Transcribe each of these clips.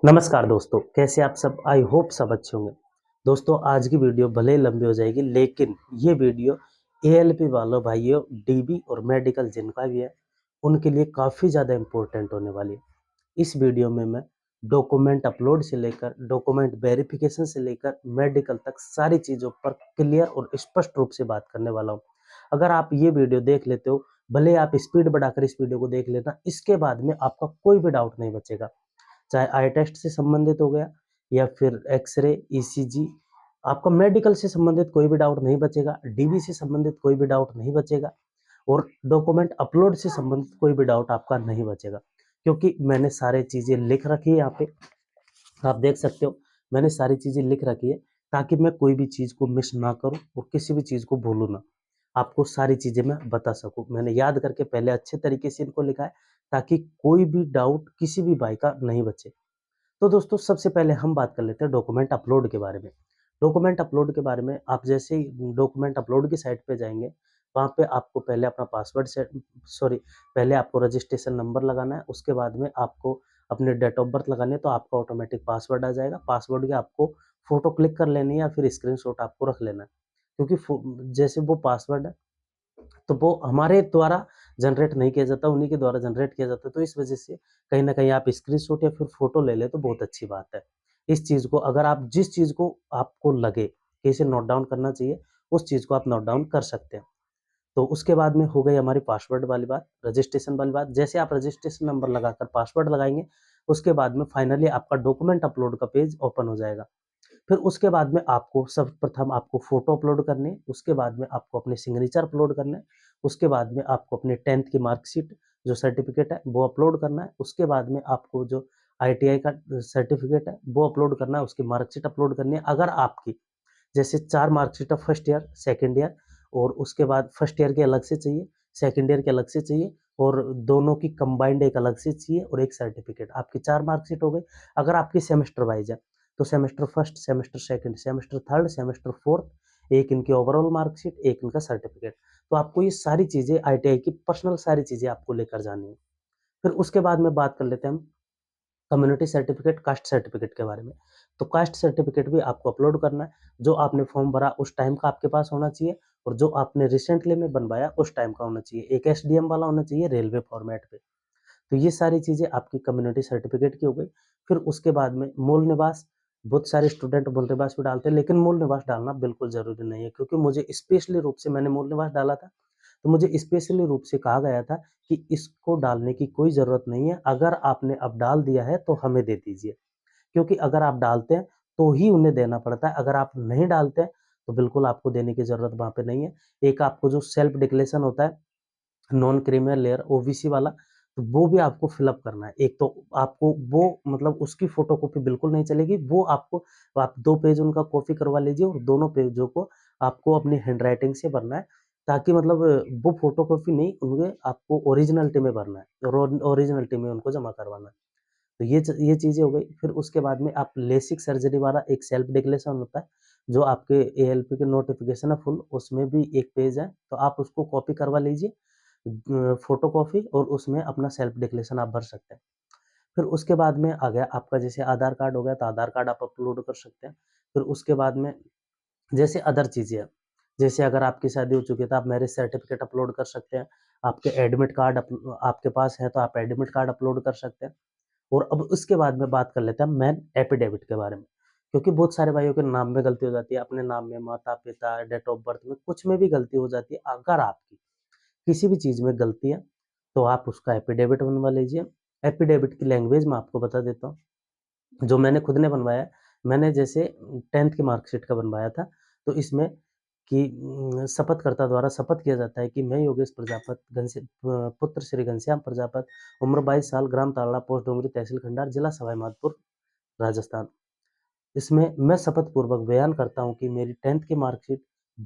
नमस्कार दोस्तों, कैसे आप सब? आई होप सब अच्छे होंगे। दोस्तों, आज की वीडियो भले ही लंबी हो जाएगी, लेकिन ये वीडियो एएलपी वालों भाइयों, डीबी और मेडिकल जिनका भी है, उनके लिए काफ़ी ज़्यादा इम्पोर्टेंट होने वाली है। इस वीडियो में मैं डॉक्यूमेंट अपलोड से लेकर डॉक्यूमेंट वेरिफिकेशन से लेकर मेडिकल तक सारी चीज़ों पर क्लियर और स्पष्ट रूप से बात करने वाला हूँ। अगर आप ये वीडियो देख लेते हो, भले ही आप स्पीड बढ़ाकर इस वीडियो को देख लेना, इसके बाद में आपका कोई भी डाउट नहीं बचेगा। चाहे आई टेस्ट से संबंधित हो गया या फिर एक्सरे, ईसीजी, आपका मेडिकल से संबंधित कोई भी डाउट नहीं बचेगा, डीबी से संबंधित कोई भी डाउट नहीं बचेगा और डॉक्यूमेंट अपलोड से संबंधित कोई भी डाउट आपका नहीं बचेगा, क्योंकि मैंने सारी चीज़ें लिख रखी है यहाँ पे। आप देख सकते हो, मैंने सारी चीज़ें लिख रखी है ताकि मैं कोई भी चीज़ को मिस ना करूँ और किसी भी चीज़ को भूलूँ ना। आपको सारी चीज़ें मैं बता सकूँ। मैंने याद करके पहले अच्छे तरीके से इनको लिखा है ताकि कोई भी डाउट किसी भी भाई का नहीं बचे। तो दोस्तों, सबसे पहले हम बात कर लेते हैं डॉक्यूमेंट अपलोड के बारे में। डॉक्यूमेंट अपलोड के बारे में आप जैसे ही डॉक्यूमेंट अपलोड की साइट पे जाएँगे, वहाँ पे आपको पहले अपना पासवर्ड सेट सॉरी पहले आपको रजिस्ट्रेशन नंबर लगाना है, उसके बाद में आपको अपने डेट ऑफ बर्थ लगानी है, तो आपका ऑटोमेटिक पासवर्ड आ जाएगा। पासवर्ड की आपको फ़ोटो क्लिक कर लेनी है या फिर स्क्रीनशॉट आपको रख लेना है, क्योंकि जैसे वो पासवर्ड है तो वो हमारे द्वारा जनरेट नहीं किया जाता, उन्हीं के द्वारा जनरेट किया जाता है। तो इस वजह से कहीं न कहीं आप स्क्रीनशॉट या फिर फ़ोटो ले लें तो बहुत अच्छी बात है। इस चीज़ को अगर आप जिस चीज़ को आपको लगे कि इसे नोट डाउन करना चाहिए, उस चीज़ को आप नोट डाउन कर सकते हैं। तो उसके बाद में हो गई हमारी पासवर्ड वाली बात, रजिस्ट्रेशन वाली बात। जैसे आप रजिस्ट्रेशन नंबर लगाकर पासवर्ड लगाएँगे, उसके बाद में फाइनली आपका डॉक्यूमेंट अपलोड का पेज ओपन हो जाएगा। फिर उसके बाद में आपको सर्वप्रथम आपको फ़ोटो अपलोड करनी है, उसके बाद में आपको अपने सिग्नेचर अपलोड करने हैं, उसके बाद में आपको अपने 10th की मार्कशीट जो सर्टिफ़िकेट है वो अपलोड करना है, उसके बाद में आपको जो आईटीआई का सर्टिफ़िकेट है वो अपलोड करना है, उसकी मार्कशीट अपलोड करनी है। अगर आपकी जैसे 4 मार्कशीट है फर्स्ट ईयर, सेकंड ईयर और उसके बाद फर्स्ट ईयर की अलग से चाहिए, सेकंड ईयर की अलग से चाहिए और दोनों की कंबाइंड एक अलग से चाहिए और एक सर्टिफ़िकेट। आपकी 4 मार्कशीट हो गई। अगर आपकी सेमेस्टर वाइज़ है, तो semester first, semester second, semester third, semester fourth, एक इनकी ओवरऑल मार्कशीट, एक इनका सर्टिफ़िकेट। तो आपको ये सारी चीज़ें आईटीआई की पर्सनल सारी चीज़ें आपको लेकर जानी है। फिर उसके बाद में बात कर लेते हैं हम कम्युनिटी सर्टिफिकेट, कास्ट सर्टिफिकेट के बारे में। तो कास्ट सर्टिफिकेट भी आपको अपलोड करना है, जो आपने फॉर्म भरा उस टाइम का आपके पास होना चाहिए और जो आपने रिसेंटली में बनवाया उस टाइम का होना चाहिए। एक एसडीएम वाला होना चाहिए रेलवे फॉर्मेट पे। तो ये सारी चीज़ें आपकी कम्युनिटी सर्टिफिकेट की हो गई। फिर उसके बाद में मूल निवास, बहुत सारे स्टूडेंट मूल निवास भी डालते हैं, लेकिन मूल निवास डालना बिल्कुल ज़रूरी नहीं है, क्योंकि मुझे स्पेशली रूप से मैंने मूल निवास डाला था, तो मुझे स्पेशली रूप से कहा गया था कि इसको डालने की कोई ज़रूरत नहीं है, अगर आपने अब डाल दिया है तो हमें दे दीजिए। क्योंकि अगर आप डालते हैं तो ही उन्हें देना पड़ता है, अगर आप नहीं डालते हैं तो बिल्कुल आपको देने की ज़रूरत वहाँ पे नहीं है। एक आपको जो सेल्फ डिक्लेरेशन होता है नॉन क्रीमियल लेयर ओबीसी वाला, तो वो भी आपको फिलअप करना है। एक तो आपको वो मतलब उसकी फ़ोटोकॉपी बिल्कुल नहीं चलेगी, वो आपको आप 2 पेज उनका कॉपी करवा लीजिए और दोनों पेजों को आपको अपनी हैंडराइटिंग से भरना है, ताकि मतलब वो फ़ोटोकॉपी नहीं, उन्हें आपको ओरिजिनलिटी में भरना है और ओरिजिनलिटी में उनको जमा करवाना है। तो ये चीज़ें हो गई। फिर उसके बाद में आप लेसिक सर्जरी वाला एक सेल्फ डिक्लेरेशन होता है, जो आपके एएलपी के नोटिफ़िकेशन है फुल, उसमें भी एक पेज है, तो आप उसको कॉपी करवा लीजिए फ़ोटोकॉपी और उसमें अपना सेल्फ डिक्लेरेशन आप भर सकते हैं। फिर उसके बाद में आ गया आपका जैसे आधार कार्ड हो गया, तो आधार कार्ड आप अपलोड कर सकते हैं। फिर उसके बाद में जैसे अदर चीज़ें हैं, जैसे अगर आपकी शादी हो चुकी है तो आप मैरिज सर्टिफ़िकेट अपलोड कर सकते हैं। आपके एडमिट कार्ड आपके पास है तो आप एडमिट कार्ड अपलोड कर सकते हैं। और अब उसके बाद में बात कर लेते हैं मेन एफिडेविट के बारे में, क्योंकि बहुत सारे भाइयों के नाम में गलती हो जाती है, अपने नाम में, माता-पिता, डेट ऑफ बर्थ में, कुछ में भी गलती हो जाती है। अगर आपकी किसी भी चीज़ में गलती है, तो आप उसका एफिडेविट बनवा लीजिए। एफिडेविट की लैंग्वेज मैं आपको बता देता हूँ, जो मैंने खुद ने बनवाया है। मैंने जैसे 10th की मार्कशीट का बनवाया था, तो इसमें कि शपथकर्ता द्वारा शपथ किया जाता है कि मैं योगेश प्रजापति पुत्र श्री घनश्याम प्रजापति, उम्र 22 साल, ग्राम तालड़ा, पोस्ट डोंगरी, तहसील खंडार, जिला सवाई माधोपुर, राजस्थान। इसमें मैं शपथ पूर्वक बयान करता हूँ कि मेरी 10th की मार्कशीट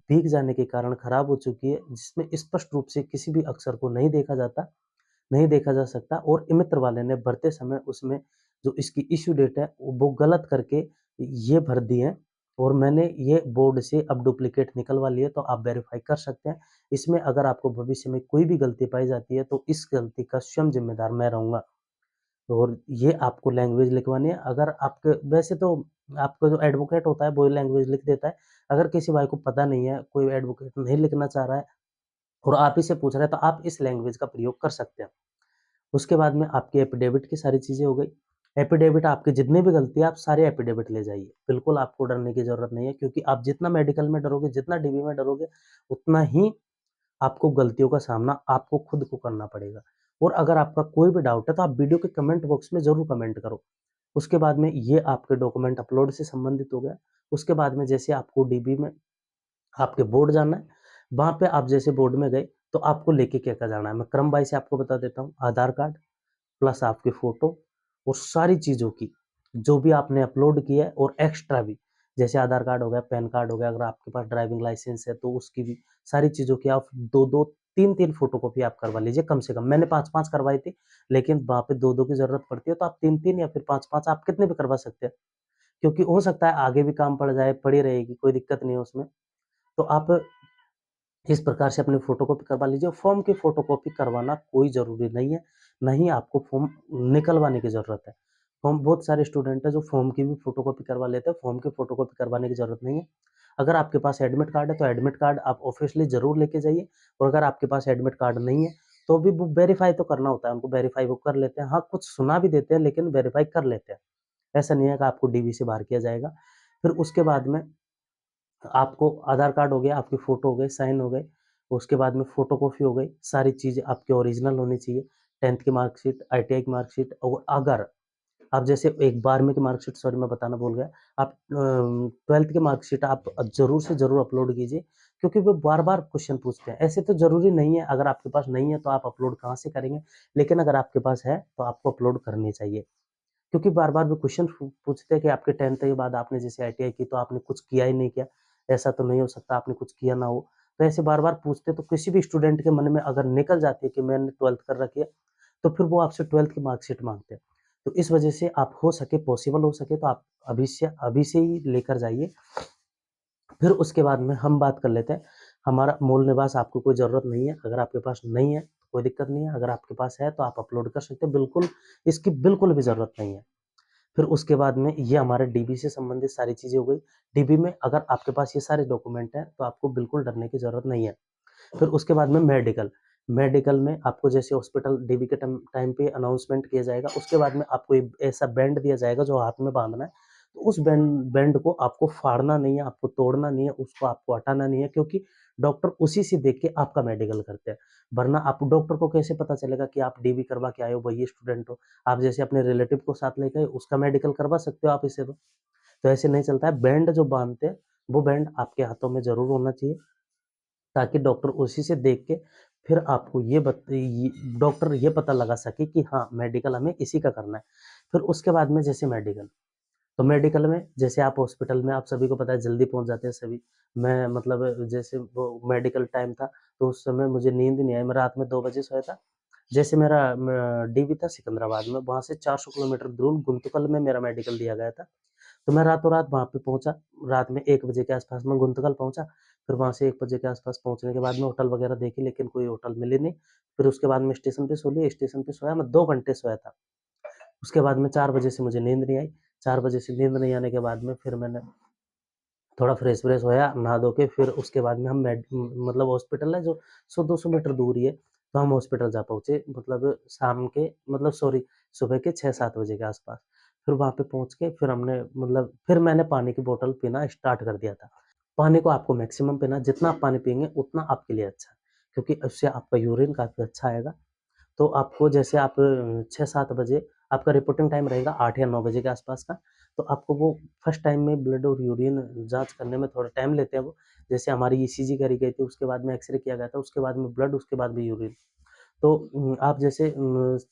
भीग जाने के कारण खराब हो चुकी है, जिसमें स्पष्ट रूप से किसी भी अक्षर को नहीं देखा जा सकता और इमित्र वाले ने भरते समय उसमें जो इसकी इश्यू डेट है वो गलत करके ये भर दी है और मैंने ये बोर्ड से अब डुप्लीकेट निकलवा लिए, तो आप वेरीफाई कर सकते हैं। इसमें अगर आपको भविष्य में कोई भी गलती पाई जाती है तो इस गलती का स्वयं जिम्मेदार मैं रहूँगा। और ये आपको लैंग्वेज लिखवानी है। अगर आपके वैसे तो आपका जो एडवोकेट होता है वो लैंग्वेज लिख देता है। अगर किसी भाई को पता नहीं है, कोई एडवोकेट नहीं लिखना चाह रहा है और आप ही से पूछ रहे हैं, तो आप इस लैंग्वेज का प्रयोग कर सकते हैं। उसके बाद में आपकी एफिडेविट की सारी चीज़ें हो गई। एफिडेविट आपकी जितनी भी गलती है, आप सारे एफिडेविट ले जाइए। बिल्कुल आपको डरने की ज़रूरत नहीं है, क्योंकि आप जितना मेडिकल में डरोगे, जितना डीबी में डरोगे, उतना ही आपको गलतियों का सामना आपको खुद को करना पड़ेगा। और अगर आपका कोई भी डाउट है, तो आप वीडियो के कमेंट बॉक्स में ज़रूर कमेंट करो। उसके बाद में ये आपके डॉक्यूमेंट अपलोड से संबंधित हो गया। उसके बाद में जैसे आपको डीबी में आपके बोर्ड जाना है, वहाँ पे आप जैसे बोर्ड में गए, तो आपको लेके क्या-क्या जाना है, मैं क्रम वाइज़ से आपको बता देता हूँ। आधार कार्ड प्लस आपकी फ़ोटो और सारी चीज़ों की, जो भी आपने अपलोड किया है और एक्स्ट्रा भी, जैसे आधार कार्ड हो गया, पैन कार्ड हो गया, अगर आपके पास ड्राइविंग लाइसेंस है तो उसकी भी सारी चीज़ों की आप 2-2, 3-3 फ़ोटोकॉपी आप करवा लीजिए कम से कम। मैंने 5-5 करवाई थी, लेकिन वहाँ पे 2-2 की ज़रूरत पड़ती है, तो आप 3-3 या फिर 5-5 आप कितने भी करवा सकते हैं, क्योंकि हो सकता है आगे भी काम पड़ जाए, पड़ी रहेगी, कोई दिक्कत नहीं है उसमें। तो आप इस प्रकार से अपनी फ़ोटोकॉपी करवा लीजिए। फॉर्म की फ़ोटोकॉपी करवाना कोई ज़रूरी नहीं है, ना ही आपको फॉर्म निकलवाने की ज़रूरत है। फॉर्म बहुत सारे स्टूडेंट हैं जो फॉर्म की भी फ़ोटोकॉपी करवा लेते हैं, फॉर्म की फ़ोटोकॉपी करवाने की ज़रूरत नहीं है। अगर आपके पास एडमिट कार्ड है, तो एडमिट कार्ड आप ऑफ़िशियली ज़रूर लेके जाइए, और अगर आपके पास एडमिट कार्ड नहीं है, तो भी वो वेरीफ़ाई तो करना होता है, उनको वेरीफ़ाई वो कर लेते हैं। हाँ, कुछ सुना भी देते हैं, लेकिन वेरीफ़ाई कर लेते हैं। ऐसा नहीं है कि आपको डीवी से बाहर किया जाएगा। फिर उसके बाद में आपको आधार कार्ड हो गया, आपकी फ़ोटो हो गई, साइन हो गए, उसके बाद में फ़ोटोकॉपी हो गई, सारी चीज़ें आपकी ओरिजिनल होनी चाहिए। 10th की मार्कशीट, आईटीआई की मार्कशीट, और अगर आप जैसे एक 12वीं की मार्कशीट, सॉरी मैं बताना भूल गया, आप 12th की मार्कशीट आप ज़रूर से ज़रूर अपलोड कीजिए, क्योंकि वो बार-बार क्वेश्चन पूछते हैं। ऐसे तो ज़रूरी नहीं है, अगर आपके पास नहीं है तो आप अपलोड कहाँ से करेंगे, लेकिन अगर आपके पास है तो आपको अपलोड करनी चाहिए। क्योंकि बार-बार वो क्वेश्चन पूछते हैं कि आपके 10th के बाद आपने जैसे आईटीआई की, तो आपने कुछ किया ही नहीं क्या? ऐसा तो नहीं हो सकता आपने कुछ किया ना हो। तो ऐसे बार-बार पूछते हैं, तो किसी भी स्टूडेंट के मन में अगर निकल जाती है कि मैंने 12th कर रखी है, तो फिर वो आपसे 12th की मार्कशीट माँगते हैं। तो इस वजह से आप हो सके, पॉसिबल हो सके, तो आप अभी से ही लेकर जाइए। फिर उसके बाद में हम बात कर लेते हैं, हमारा मूल निवास आपको कोई ज़रूरत नहीं है, अगर आपके पास नहीं है, तो कोई दिक्कत नहीं है, अगर आपके पास है तो आप अपलोड कर सकते हैं, बिल्कुल इसकी बिल्कुल भी ज़रूरत नहीं है। फिर उसके बाद में ये हमारे डीबी से संबंधित सारी चीज़ें हो गई। डीबी में अगर आपके पास ये सारे डॉक्यूमेंट हैं, तो आपको बिल्कुल डरने की ज़रूरत नहीं है। फिर उसके बाद में मेडिकल, मेडिकल में आपको जैसे हॉस्पिटल डीबी के टाइम पे अनाउंसमेंट किया जाएगा, उसके बाद में आपको एक ऐसा बैंड दिया जाएगा जो हाथ में बाँधना है। तो उस बैंड बैंड को आपको फाड़ना नहीं है, आपको तोड़ना नहीं है, उसको आपको हटाना नहीं है, क्योंकि डॉक्टर उसी से देख के आपका मेडिकल करते हैं। वरना आप डॉक्टर को कैसे पता चलेगा कि आप डीबी करवा के आए हो, वही स्टूडेंट हो। आप जैसे अपने रिलेटिव को साथ लेके आए, उसका मेडिकल करवा सकते हो आप इससे तो। तो ऐसे नहीं चलता है, बैंड जो बाँधते हैं, वो बैंड आपके हाथों में ज़रूर होना चाहिए। ताकि डॉक्टर उसी से देख के फिर आपको ये डॉक्टर ये पता लगा सके कि हाँ, मेडिकल हमें इसी का करना है। फिर उसके बाद में जैसे मेडिकल, तो मेडिकल में जैसे आप हॉस्पिटल में, आप सभी को पता है जल्दी पहुँच जाते हैं सभी। मैं मतलब जैसे वो मेडिकल टाइम था, तो उस समय मुझे नींद नहीं आई, मैं रात में 2 बजे सोया था। जैसे मेरा डीवी था सिकंदराबाद में, वहाँ से 400 किलोमीटर दूर गुंतकल में मेरा मेडिकल दिया गया था। तो मैं रातों-रात वहाँ पे पहुँचा, रात में 1 बजे के आस-पास मैं गुंतकल पहुँचा, फिर वहाँ से 1 बजे के आस-पास पहुँचने के बाद में होटल वगैरह देखे, लेकिन कोई होटल मिले नहीं। फिर उसके बाद में स्टेशन पे सो लिए, स्टेशन पे सोया मैं 2 घंटे सोया था। उसके बाद में 4 बजे से मुझे नींद नहीं आई, 4 बजे से नींद नहीं आने के बाद में फिर मैंने थोड़ा फ्रेश-व्रेश होया, नहा धो के फिर उसके बाद में हम मतलब हॉस्पिटल है जो 100-200 मीटर दूर ही है, तो हम हॉस्पिटल जा पहुँचे, मतलब शाम के मतलब सॉरी सुबह के 6-7 बजे के आस-पास। फिर वहाँ पे पहुँच के फिर हमने मतलब फिर मैंने पानी की बोतल पीना स्टार्ट कर दिया था। पानी को आपको मैक्सिमम पीना है, जितना आप पानी पिएँगे उतना आपके लिए अच्छा है, क्योंकि उससे आपका यूरिन काफ़ी अच्छा आएगा। तो आपको जैसे आप 6-7 बजे आपका रिपोर्टिंग टाइम रहेगा 8 या 9 बजे के आसपास का, तो आपको वो फर्स्ट टाइम में ब्लड और यूरिन जाँच करने में थोड़ा टाइम लेते हैं वो। जैसे हमारी ईसीजी करी गई थी, उसके बाद में एक्स-रे किया गया था, उसके बाद में ब्लड, उसके बाद में यूरिन। तो आप जैसे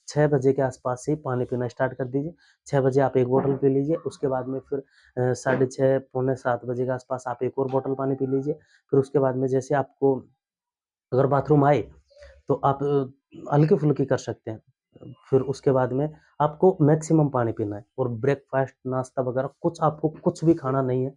6 बजे के आसपास से ही पानी पीना स्टार्ट कर दीजिए। 6 बजे आप 1 बॉटल पी लीजिए, उसके बाद में फिर साढ़े 6 पौने 7 बजे के आसपास आप एक और बॉटल पानी पी लीजिए। फिर उसके बाद में जैसे आपको अगर बाथरूम आए तो आप हल्की-फुल्की कर सकते हैं। फिर उसके बाद में आपको मैक्सिमम पानी पीना है और ब्रेकफ़ास्ट, नाश्ता वगैरह कुछ आपको कुछ भी खाना नहीं है।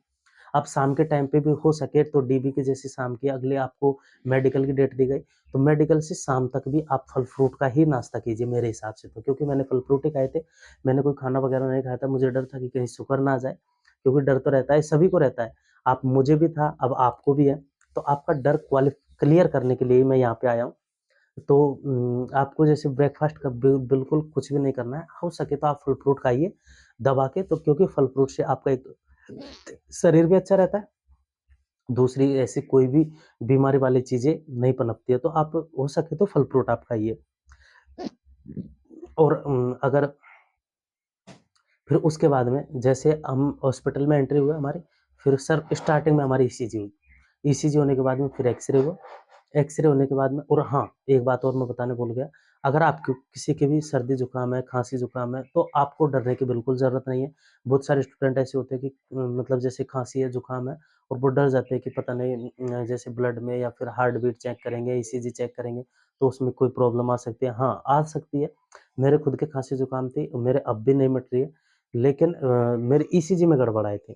आप शाम के टाइम पे भी हो सके तो डीबी की जैसे शाम की अगले आपको मेडिकल की डेट दी गई, तो मेडिकल से शाम तक भी आप फल फ्रूट का ही नाश्ता कीजिए मेरे हिसाब से तो, क्योंकि मैंने फल फ्रूट ही खाए थे, मैंने कोई खाना वगैरह नहीं खाया था। मुझे डर था कि कहीं शुगर ना आ जाए, क्योंकि डर तो रहता है, सभी को रहता है, आप मुझे भी था, अब आपको भी है। तो आपका डर क्लियर करने के लिए ही मैं यहाँ पे आया हूँ। तो आपको जैसे ब्रेकफास्ट का बिल्कुल कुछ भी नहीं करना है, हो सके तो आप फल फ्रूट खाइए दबा के, तो क्योंकि फल फ्रूट से आपका एक शरीर भी अच्छा रहता है, दूसरी ऐसी कोई भी बीमारी वाली चीजें नहीं पनपती है, तो आप हो सके तो फल फ्रूट आप खाइए। और अगर फिर उसके बाद में जैसे हम हॉस्पिटल में एंट्री हुए हमारी, फिर सर स्टार्टिंग में हमारी ईसीजी हुई, ईसीजी होने के बाद में फिर एक्सरे हुआ, एक्सरे होने के बाद में, और हाँ, एक बात और मैं बताने भूल गया, अगर आपको किसी के भी सर्दी जुकाम है, खांसी जुकाम है, तो आपको डरने की बिल्कुल ज़रूरत नहीं है। बहुत सारे स्टूडेंट ऐसे होते हैं कि मतलब जैसे खांसी है, जुकाम है, और वो डर जाते हैं कि पता नहीं जैसे ब्लड में या फिर हार्ट बीट चेक करेंगे, ईसीजी चेक करेंगे, तो उसमें कोई प्रॉब्लम आ सकती है। हाँ, आ सकती है। मेरे खुद के खांसी जुकाम थी, मेरे अब भी नहीं मिट रही है, लेकिन मेरे ईसीजी में गड़बड़ आए थे।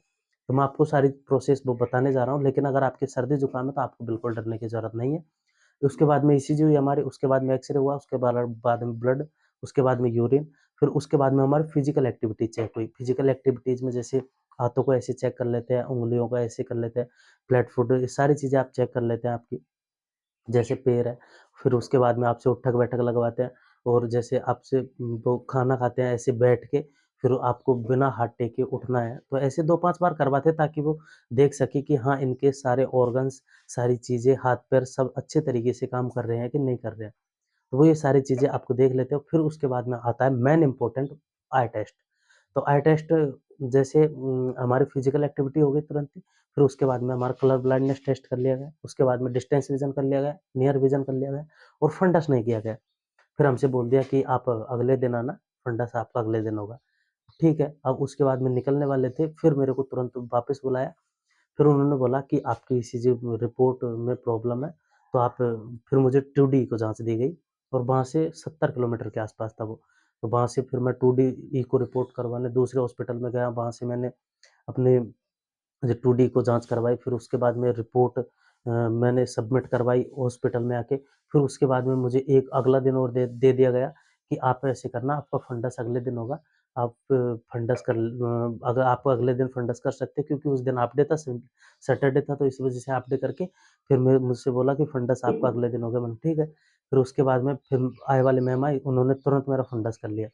तो मैं आपको सारी प्रोसेस वो बताने जा रहा हूँ, लेकिन अगर आपकी सर्दी जुकाम है तो आपको बिल्कुल डरने की ज़रूरत नहीं है। उसके बाद में ईसीजी हुई हमारी, उसके बाद में एक्सरे हुआ, उसके बाद में ब्लड, उसके बाद में यूरिन, फिर उसके बाद में हमारी फिजिकल एक्टिविटी चेक हुई। फिजिकल एक्टिविटीज़ में जैसे हाथों को ऐसे चेक कर लेते हैं, उँगलियों को ऐसे कर लेते हैं, फ्लैट फुट, ये सारी चीज़ें आप चेक कर लेते हैं आपकी, जैसे पैर है। फिर उसके बाद में आपसे उठक-बैठक लगवाते हैं, और जैसे आपसे वो खाना खाते हैं ऐसे बैठ के, फिर आपको बिना हाथ टेके उठना है। तो ऐसे 2-5 बार करवाते हैं ताकि वो देख सके कि हाँ, इनके सारे ऑर्गन्स, सारी चीज़ें, हाथ-पैर सब अच्छे तरीके से काम कर रहे हैं कि नहीं कर रहे हैं। तो वो ये सारी चीज़ें आपको देख लेते हो। फिर उसके बाद में आता है मेन इम्पोर्टेंट, आई टेस्ट। तो आई टेस्ट जैसे हमारी फिजिकल एक्टिविटी हो गई तुरंत ही, फिर उसके बाद में हमारा कलर ब्लाइंडनेस टेस्ट कर लिया गया, उसके बाद में डिस्टेंस विज़न कर लिया गया, नियर विज़न कर लिया गया, और फंडस नहीं किया गया। फिर हमसे बोल दिया कि आप अगले दिन आना, फंडस आपका अगले दिन होगा। ठीक है, अब उसके बाद में निकलने वाले थे, फिर मेरे को तुरंत वापस बुलाया। फिर उन्होंने बोला कि आपकी ईसीजी रिपोर्ट में प्रॉब्लम है, तो आप, फिर मुझे 2D को जाँच दी गई, और वहाँ से 70 किलोमीटर के आसपास था वो। तो वहाँ से फिर मैं 2D इको रिपोर्ट करवाने दूसरे हॉस्पिटल में गया, वहाँ से मैंने अपने जो 2D को जाँच करवाई, फिर उसके बाद में रिपोर्ट मैंने सबमिट करवाई हॉस्पिटल में आके। फिर उसके बाद में मुझे एक अगला दिन और दे दिया गया कि आप ऐसे करना, आपका फंडस अगले दिन होगा। आप अगर आप अगले दिन फंडस कर सकते हैं, क्योंकि उस दिन हाफ डे था, सैटरडे था, तो इस वजह से हाफ डे करके फिर मैं मुझसे बोला कि फंडस आपका अगले दिन होगा। मैंने ठीक है। फिर उसके बाद में फिर आए वाली मैम आई, उन्होंने तुरंत मेरा फंडस कर लिया।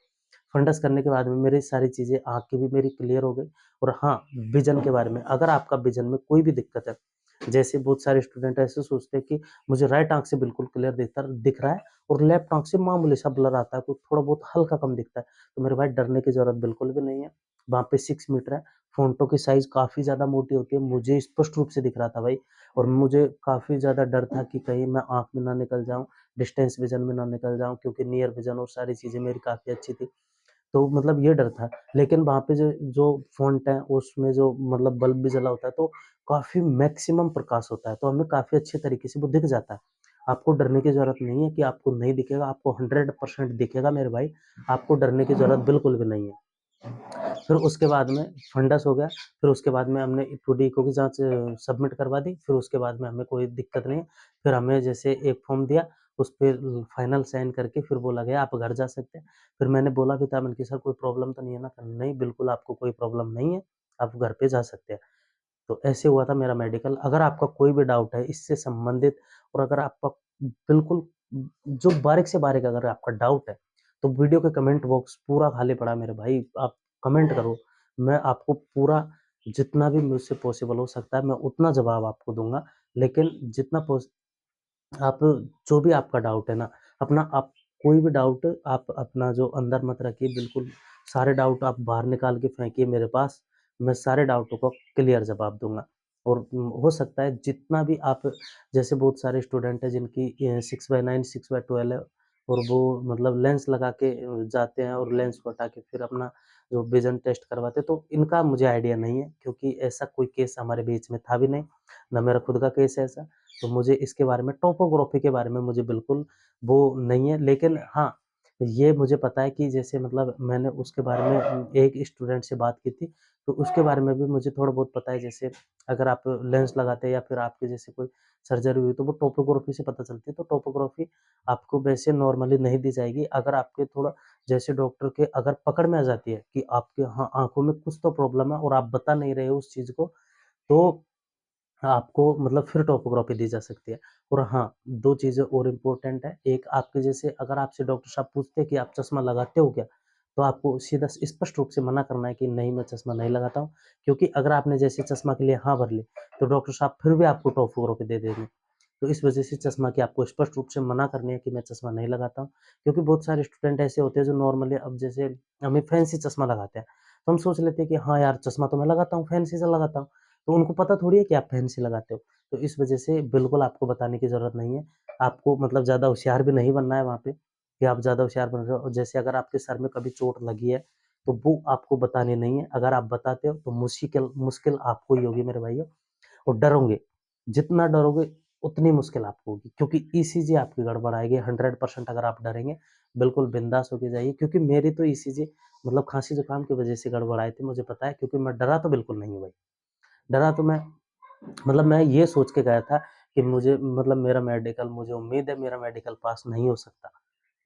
फंडस करने के बाद में मेरी सारी चीज़ें आँख की भी मेरी क्लियर हो गई। और हाँ, विज़न के बारे में, अगर आपका विज़न में कोई भी दिक्कत है, जैसे बहुत सारे स्टूडेंट ऐसे सोचते हैं कि मुझे राइट आँख से बिल्कुल क्लियर दिख रहा है, और लेफ्ट आँख से मामूली सा ब्लर आता है, कुछ थोड़ा बहुत हल्का कम दिखता है। तो मेरे भाई डरने की ज़रूरत बिल्कुल भी नहीं है। वहाँ पे 6 मीटर है, फ़ॉन्टों की साइज़ काफ़ी ज़्यादा मोटी होती है, मुझे स्पष्ट रूप से दिख रहा था भाई। और मुझे काफ़ी ज़्यादा डर था कि कहीं मैं आँख में ना निकल जाऊँ, डिस्टेंस विज़न में ना निकल जाऊँ, क्योंकि नियर विज़न और सारी चीज़ें मेरी काफ़ी अच्छी थी। तो मतलब ये डर था। लेकिन वहाँ पे जो जो फ़ॉन्ट है, उसमें जो मतलब बल्ब भी जला होता है, तो काफ़ी मैक्सिमम प्रकाश होता है, तो हमें काफ़ी अच्छे तरीके से वो दिख जाता है। आपको डरने की ज़रूरत नहीं है कि आपको नहीं दिखेगा, आपको 100% दिखेगा मेरे भाई, आपको डरने की ज़रूरत बिल्कुल भी नहीं है। फिर उसके बाद में फंडस हो गया, फिर उसके बाद में हमने 2D इको की जाँच सबमिट करवा दी, फिर उसके बाद में हमें कोई दिक्कत नहीं। फिर हमें जैसे एक फॉर्म दिया, उस पे फाइनल साइन करके फिर बोला गया आप घर जा सकते हैं। फिर मैंने बोला भी था, मैंने कि सर कोई प्रॉब्लम तो नहीं है ना? नहीं, बिल्कुल आपको कोई प्रॉब्लम नहीं है, आप घर पे जा सकते हैं। तो ऐसे हुआ था मेरा मेडिकल। अगर आपका कोई भी डाउट है इससे संबंधित, और अगर आपका बिल्कुल जो बारीक से बारीक अगर आपका डाउट है, तो वीडियो के कमेंट बॉक्स पूरा खाली पड़ा है मेरे भाई, आप कमेंट करो। मैं आपको पूरा, जितना भी मुझसे पॉसिबल हो सकता है, मैं उतना जवाब आपको दूँगा। लेकिन जितना पॉस आप, जो भी आपका डाउट है ना, अपना आप कोई भी डाउट आप अपना जो अंदर मत रखिए, बिल्कुल सारे डाउट आप बाहर निकाल के फेंकिए मेरे पास, मैं सारे डाउटों का क्लियर जवाब दूँगा। और हो सकता है जितना भी आप, जैसे बहुत सारे स्टूडेंट हैं जिनकी 6/9, 6/12 है, और वो मतलब लेंस लगा के जाते हैं, और लेंस को हटा के फिर अपना जो विज़न टेस्ट करवाते हैं, तो इनका मुझे आइडिया नहीं है, क्योंकि ऐसा कोई केस हमारे बीच में था भी नहीं, ना मेरा खुद का केस है ऐसा। तो मुझे इसके बारे में, टोपोग्राफ़ी के बारे में मुझे बिल्कुल वो नहीं है। लेकिन हाँ, ये मुझे पता है कि जैसे मतलब मैंने उसके बारे में एक स्टूडेंट से बात की थी, तो उसके बारे में भी मुझे थोड़ा बहुत पता है। जैसे अगर आप लेंस लगाते हैं या फिर आपके जैसे कोई सर्जरी हुई, तो वो टोपोग्राफी से पता चलती है। तो टोपोग्राफी आपको वैसे नॉर्मली नहीं दी जाएगी। अगर आपके थोड़ा जैसे डॉक्टर के अगर पकड़ में आ जाती है कि आपके हाँ, आँखों में कुछ तो प्रॉब्लम है और आप बता नहीं रहे हो उस चीज़ को, तो आपको मतलब फिर टोपोग्राफी दी जा सकती है। और हाँ, 2 चीज़ें और इम्पोर्टेंट है। एक आपके जैसे अगर आपसे डॉक्टर साहब पूछते हैं कि आप चश्मा लगाते हो क्या? तो आपको सीधा स्पष्ट रूप से मना करना है कि नहीं, मैं चश्मा नहीं लगाता हूँ। क्योंकि अगर आपने जैसे चश्मा के लिए हाँ भर ली, तो डॉक्टर साहब फिर भी आपको टोपोग्राफी दे देंगे। तो इस वजह से चश्मा की आपको स्पष्ट रूप से मना करनी है कि मैं चश्मा नहीं लगाता हूँ। क्योंकि बहुत सारे स्टूडेंट ऐसे होते हैं जो नॉर्मली अब जैसे हमें फैंसी चश्मा लगाते हैं, तो हम सोच लेते हैं कि हाँ यार, चश्मा तो मैं लगाता हूँ, फैंसी सा लगाता हूँ। तो उनको पता थोड़ी है कि आप फैंसी लगाते हो। तो इस वजह से बिल्कुल आपको बताने की ज़रूरत नहीं है। आपको मतलब ज़्यादा होशियार भी नहीं बनना है वहाँ पे कि आप ज़्यादा होशियार बन रहे हो। और जैसे अगर आपके सर में कभी चोट लगी है, तो वो आपको बतानी नहीं है। अगर आप बताते हो तो मुश्किल मुश्किल आपको ही होगी मेरे भाइयों। और डरोगे, जितना डरोगे उतनी मुश्किल आपको होगी, क्योंकि ईसीजी आपकी गड़बड़ आएगी 100%। अगर आप डरेंगे, बिल्कुल बिंदास होके जाइए। क्योंकि मेरी तो ईसीजी मतलब खाँसी-जुकाम की वजह से गड़बड़ आई थी, मुझे पता है। क्योंकि मैं डरा तो बिल्कुल नहीं हूँ भाई। डरा तो मैं मतलब मैं ये सोच के गया था कि मुझे मतलब मेरा मेडिकल, मुझे उम्मीद है मेरा मेडिकल पास नहीं हो सकता,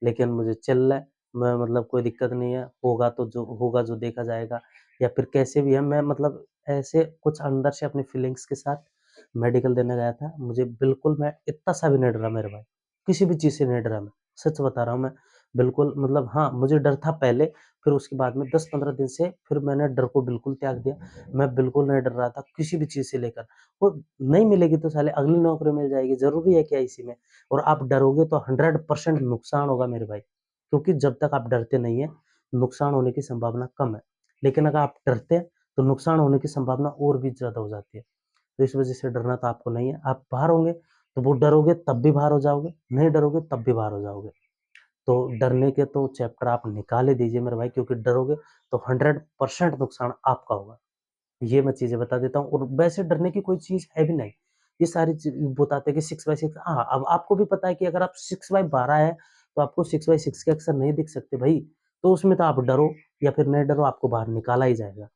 लेकिन मुझे चल रहा है। मैं मतलब कोई दिक्कत नहीं है, होगा जो देखा जाएगा। या फिर कैसे भी है, मैं मतलब ऐसे कुछ अंदर से अपनी फीलिंग्स के साथ मेडिकल देने गया था। मुझे बिल्कुल मैं इतना सा भी नहीं डरा मेरे भाई, किसी भी चीज़ से नहीं डरा मैं, सच बता रहा हूँ मैं। बिल्कुल मतलब हाँ, मुझे डर था पहले, फिर उसके बाद में 10-15 दिन से फिर मैंने डर को बिल्कुल त्याग दिया। मैं बिल्कुल नहीं डर रहा था किसी भी चीज़ से लेकर। वो नहीं मिलेगी तो साले अगली नौकरी मिल जाएगी, ज़रूरी है क्या इसी में? और आप डरोगे तो 100% नुकसान होगा मेरे भाई। क्योंकि जब तक आप डरते नहीं हैं, नुकसान होने की संभावना कम है। लेकिन अगर आप डरते हैं, तो नुकसान होने की संभावना और भी ज़्यादा हो जाती है। तो इस वजह से डरना तो आपको नहीं है। आप बाहर होंगे, तो वो डरोगे तब भी बाहर हो जाओगे, नहीं डरोगे तब भी बाहर हो जाओगे। तो डरने के तो चैप्टर आप निकाल ही दीजिए मेरे भाई, क्योंकि डरोगे तो 100% नुकसान आपका होगा। ये मैं चीज़ें बता देता हूँ। और वैसे डरने की कोई चीज़ है भी नहीं। ये सारी बताते हैं कि 6/6 हाँ, अब आपको भी पता है कि अगर आप 6/12 है, तो आपको 6/6 के अक्षर नहीं दिख सकते भई। तो उसमें तो आप डरो या फिर नहीं डरो, आपको बाहर निकाला ही जाएगा।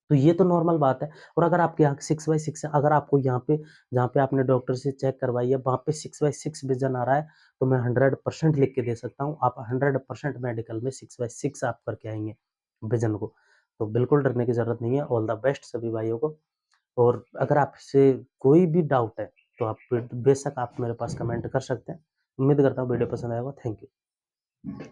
तो ये तो नॉर्मल बात है। और अगर आपके यहाँ 6/6 है, अगर आपको यहाँ पे जहाँ पे आपने डॉक्टर से चेक करवाई है, वहाँ पे 6/6 विज़न आ रहा है, तो मैं 100% लिख के दे सकता हूँ। आप 100% मेडिकल में 6/6 आप करके आएँगे विज़न को। तो बिल्कुल डरने की ज़रूरत नहीं है। ऑल द बेस्ट सभी भाइयों को। और अगर आपसे कोई भी डाउट है, तो आप बेशक आप मेरे पास कमेंट कर सकते हैं। उम्मीद करता हूँ वीडियो पसंद आया होगा। Thank you.